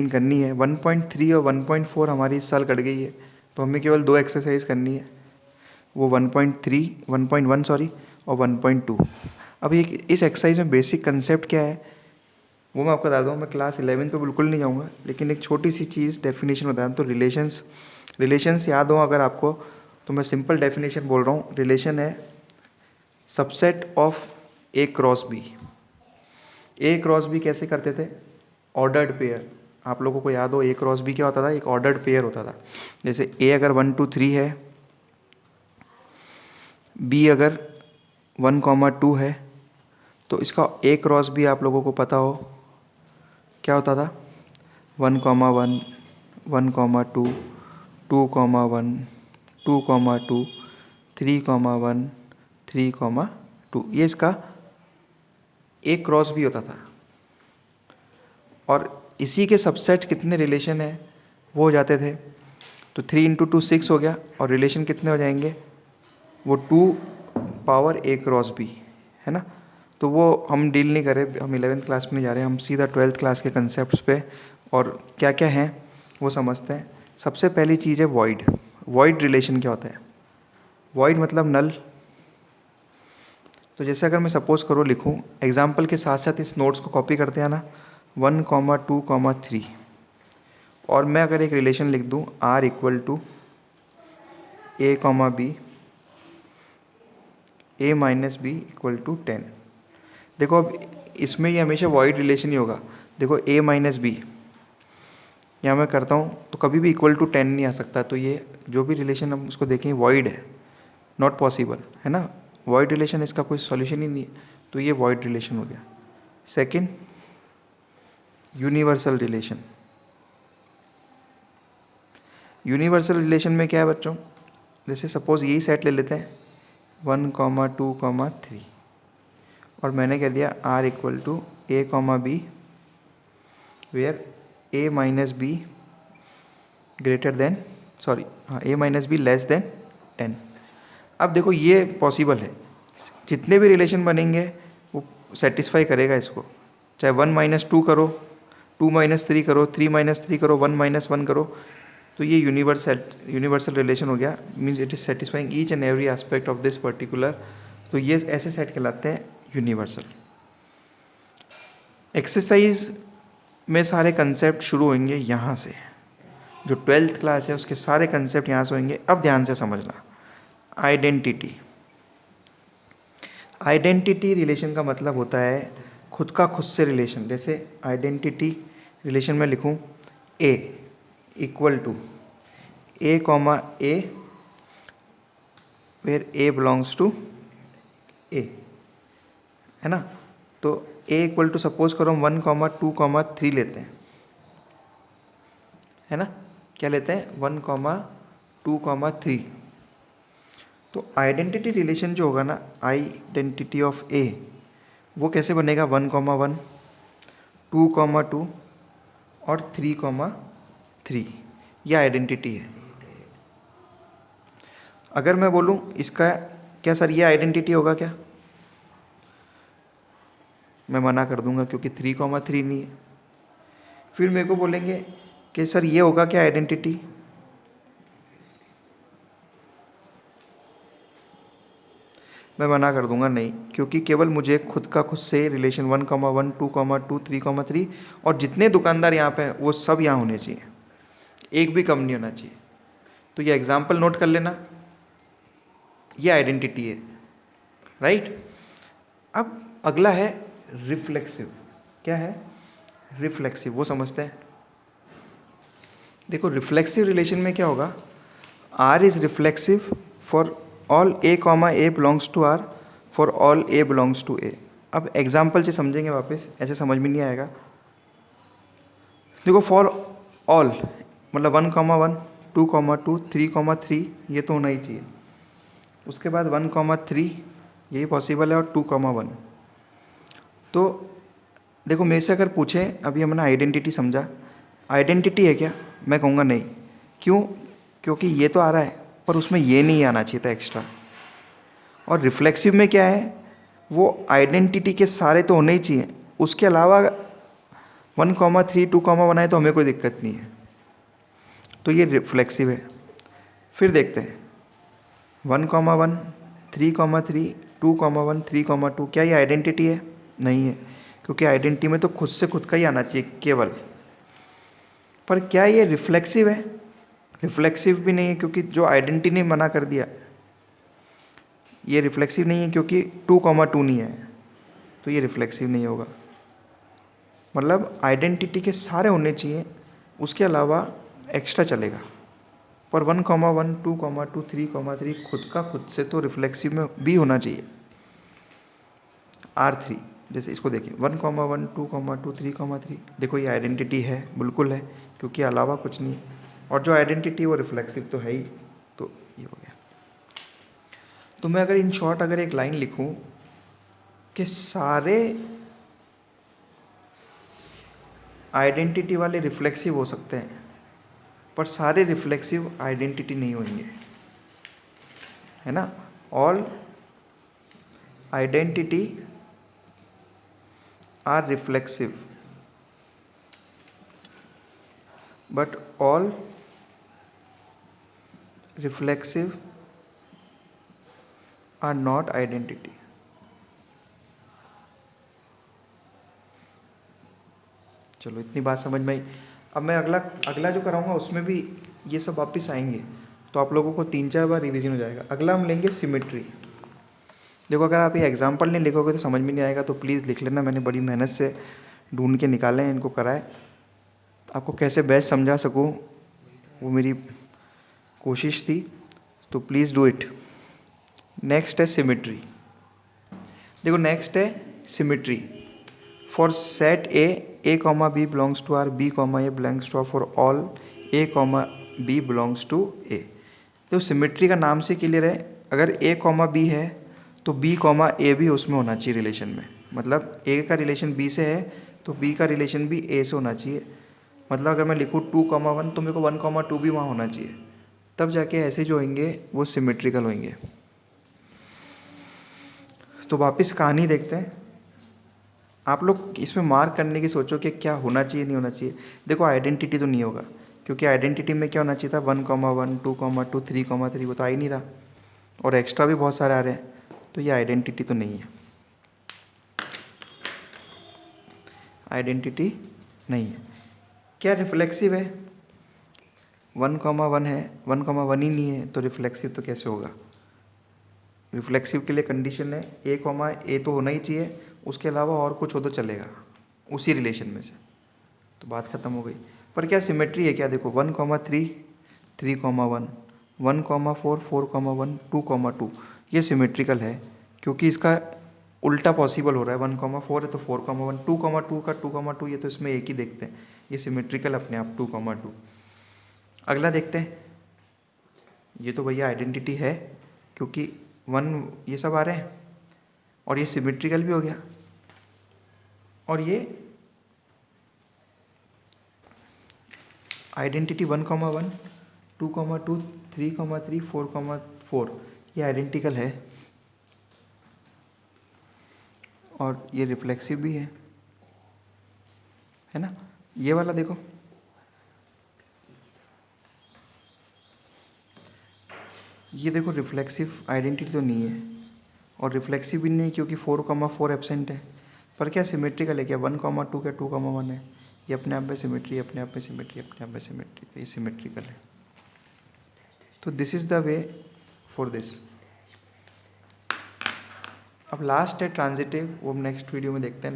करनी है। 1.3 और 1.4 हमारी इस साल कट गई है, तो हमें केवल 2 एक्सरसाइज करनी है, वो 1.3 1.1 सॉरी और 1.2। अब ये इस एक्सरसाइज में बेसिक कंसेप्ट क्या है वो मैं आपको बता दूँ। मैं क्लास 11 पे बिल्कुल नहीं जाऊँगा, लेकिन एक छोटी सी चीज़ डेफिनेशन बता दूँ। तो रिलेशंस याद हो अगर आपको, तो मैं सिंपल डेफिनेशन बोल रहा हूँ। रिलेशन है subset of A cross B. A cross B कैसे करते थे? Ordered pair. आप लोगों को याद हो ए क्रॉस बी क्या होता था? एक ऑर्डर्ड पेयर होता था। जैसे ए अगर 1 2 3 है, बी अगर 1 2 है, तो इसका ए क्रॉस बी आप लोगों को पता हो क्या होता था? 1 1 1 2 2 1 2 2 3 1 3 2, ये इसका ए क्रॉस बी होता था। और इसी के सबसेट कितने रिलेशन है वो हो जाते थे। तो 3 इंटू 2 6 हो गया, और रिलेशन कितने हो जाएंगे? वो 2 पावर ए क्रॉस बी, है ना। तो वो हम डील नहीं कर रहे, हम 11th क्लास में नहीं जा रहे, हम सीधा 12th क्लास के कंसेप्ट पे और क्या क्या हैं वो समझते हैं। सबसे पहली चीज़ है वॉइड। वॉइड रिलेशन क्या होता है? वॉइड मतलब नल। तो जैसे अगर मैं सपोज करो लिखूँ एग्जाम्पल के साथ साथ इस नोट्स को कॉपी करते हैं ना, 1 2 3, और मैं अगर एक रिलेशन लिख दूँ R equal to A B A minus B equal to 10। देखो अब इसमें ये हमेशा वॉइड रिलेशन ही होगा। देखो A माइनस बी यहाँ मैं करता हूँ तो कभी भी इक्वल टू 10 नहीं आ सकता। तो ये जो भी रिलेशन हम उसको देखें वॉइड है, नॉट पॉसिबल, है ना। वॉइड रिलेशन इसका कोई सॉल्यूशन ही नहीं है, तो ये वॉइड रिलेशन हो गया। Second, universal relation. Universal relation में क्या है बच्चों? जैसे सपोज यही सेट ले लेते हैं 1 2 3, और मैंने कह दिया R equal to A B where A minus B greater than A minus B less than 10। अब देखो ये पॉसिबल है, जितने भी रिलेशन बनेंगे वो सेटिस्फाई करेगा इसको। चाहे 1 2 करो, 2 3 करो, 3 3 करो, 1 1 करो, तो ये यूनिवर्सल रिलेशन हो गया। Means it is satisfying each and every aspect of this particular. तो ये ऐसे सेट कहलाते हैं यूनिवर्सल। एक्सरसाइज में सारे कंसेप्ट शुरू होंगे यहाँ से, जो 12th क्लास है उसके सारे कंसेप्ट यहाँ से होंगे। अब ध्यान से समझना। आइडेंटिटी। आइडेंटिटी रिलेशन का मतलब होता है खुद का खुद से रिलेशन। जैसे आइडेंटिटी रिलेशन में लिखूँ A equal to A where A belongs to A, है ना। तो A इक्वल टू सपोज करो हम 1 2 3 लेते हैं, है ना। क्या लेते हैं? 1 2 3। तो आइडेंटिटी रिलेशन जो होगा ना, आइडेंटिटी ऑफ A, वो कैसे बनेगा? 1 1 2 2 और 3 3, ये आइडेंटिटी है। अगर मैं बोलूँ इसका क्या सर ये आइडेंटिटी होगा क्या? मैं मना कर दूंगा क्योंकि 3 3 नहीं है। फिर मेरे को बोलेंगे कि सर ये होगा क्या आइडेंटिटी? मैं मना कर दूंगा नहीं, क्योंकि केवल मुझे खुद का खुद से रिलेशन 1 1 2 2 3 3 और जितने दुकानदार यहाँ पे हैं वो सब यहाँ होने चाहिए, एक भी कम नहीं होना चाहिए। तो ये एग्जाम्पल नोट कर लेना, ये आइडेंटिटी है, राइट। अब अगला है रिफ्लेक्सिव। क्या है? रिफ्लेक्सिव, वो समझते हैं। देखो रिफ्लेक्सिव रिलेशन में क्या होगा? R is reflexive for all A belongs to R for all A belongs to A। अब एग्जाम्पल से समझेंगे वापस, ऐसे समझ में नहीं आएगा। देखो फॉर ऑल मतलब 1 1 2 2 3 3 ये तो होना ही चाहिए। उसके बाद 1 3 यही पॉसिबल है, और 2 1। तो देखो मेरे से अगर पूछें, अभी हमने आइडेंटिटी समझा, आइडेंटिटी है क्या? मैं कहूँगा नहीं। क्यों? क्योंकि ये तो आ रहा है पर उसमें ये नहीं आना चाहिए था एक्स्ट्रा। और रिफ्लेक्सिव में क्या है? वो आइडेंटिटी के सारे तो होने ही चाहिए, उसके अलावा 1,3 2,1 आए तो हमें कोई दिक्कत नहीं है, तो ये रिफ्लेक्सिव है। फिर देखते हैं 1,1 3,3 2,1 3,2, क्या ये आइडेंटिटी है? नहीं है, क्योंकि आइडेंटिटी में तो खुद से खुद का ही आना चाहिए केवल। पर क्या ये रिफ्लेक्सिव है? रिफ्लेक्सिव भी नहीं है, क्योंकि जो आइडेंटिटी ने मना कर दिया, ये रिफ्लेक्सिव नहीं है क्योंकि 2,2 नहीं है, तो ये रिफ्लेक्सिव नहीं होगा। मतलब आइडेंटिटी के सारे होने चाहिए, उसके अलावा एक्स्ट्रा चलेगा। पर 1,1 2,2 3,3 खुद का खुद से तो रिफ्लेक्सिव में भी होना चाहिए। R3 जैसे इसको देखिए 1,1 2,2 3,3, देखो ये आइडेंटिटी है, बिल्कुल है, क्योंकि अलावा कुछ नहीं है। और जो आइडेंटिटी वो रिफ्लेक्सिव तो है ही, तो ये हो गया। तो मैं अगर इन शॉर्ट अगर एक लाइन लिखूं कि सारे आइडेंटिटी वाले रिफ्लेक्सिव हो सकते हैं, पर सारे रिफ्लेक्सिव आइडेंटिटी नहीं होंगे, है ना। All identity are reflexive, but all reflexive are not identity. चलो इतनी बात समझ में आई। अब मैं अगला अगला जो कराऊंगा उसमें भी ये सब वापस आएंगे, तो आप लोगों को 3-4 बार रिवीजन हो जाएगा। अगला हम लेंगे सिमेट्री। देखो अगर आप ये एग्जाम्पल नहीं लिखोगे तो समझ में नहीं आएगा, तो प्लीज़ लिख लेना, मैंने बड़ी मेहनत से ढूंढ के निकाले हैं, इनको कराए। आपको कैसे बेस्ट समझा सकूँ वो मेरी कोशिश थी, तो प्लीज़ डू इट। नेक्स्ट है सिमेट्री। देखो नेक्स्ट है symmetry for set A comma B belongs to R, B comma A belongs to R, for all A comma B belongs to A. तो सिमेट्री का नाम से क्लियर है, अगर ए comma B है तो बी कॉमा ए भी उसमें होना चाहिए रिलेशन में। मतलब ए का रिलेशन बी से है तो बी का रिलेशन भी ए से होना चाहिए। मतलब अगर मैं लिखूँ 2,1 तो मेरे को 1,2 भी वहाँ होना चाहिए, तब जाके ऐसे जो होंगे वो सिमेट्रिकल होंगे। तो वापस कहानी देखते हैं। आप लोग इसमें मार्क करने की सोचो कि क्या होना चाहिए नहीं होना चाहिए। देखो आइडेंटिटी तो नहीं होगा, क्योंकि आइडेंटिटी में क्या होना चाहिए था 1,1 2,2 3,3, वो तो आ ही नहीं रहा, और एक्स्ट्रा भी बहुत सारे आ रहे हैं, तो ये आइडेंटिटी तो नहीं है, आइडेंटिटी नहीं है। क्या रिफ्लेक्सिव है? 1,1 है, 1,1 ही नहीं है, तो रिफ्लेक्सिव तो कैसे होगा? रिफ्लेक्सिव के लिए कंडीशन है ए कॉमा ए तो होना ही चाहिए, उसके अलावा और कुछ हो तो चलेगा उसी रिलेशन में से, तो बात खत्म हो गई। पर क्या सिमेट्री है क्या? देखो 1,3 3,1 1,4 4,1 2,2, ये सिमेट्रिकल है, क्योंकि इसका उल्टा पॉसिबल हो रहा है। 1,4 है तो 4,1, 2,2 का 2,2, ये तो इसमें एक ही देखते हैं, ये सिमेट्रिकल अपने आप 2,2। अगला देखते हैं, ये तो भैया आइडेंटिटी है, क्योंकि 1 ये सब आ रहे हैं, और ये सिमेट्रिकल भी हो गया, और ये आइडेंटिटी 1,1 2,2 3,3 4,4, ये आइडेंटिकल है, और ये रिफ्लेक्सिव भी है ना। ये वाला देखो, ये देखो रिफ्लेक्सिव आइडेंटिटी तो नहीं है, और रिफ्लेक्सिव भी नहीं क्योंकि 4,4 एब्सेंट है। पर क्या सिमेट्रिकल है क्या? 1,2 क्या 2,1 है, ये अपने आप में सिमेट्री, अपने आप में सिमेट्री, अपने आप में सिमेट्री, तो ये सिमेट्रिकल है। तो this is the way for this. अब लास्ट है ट्रांजिटिव, वो हम नेक्स्ट वीडियो में देखते हैं।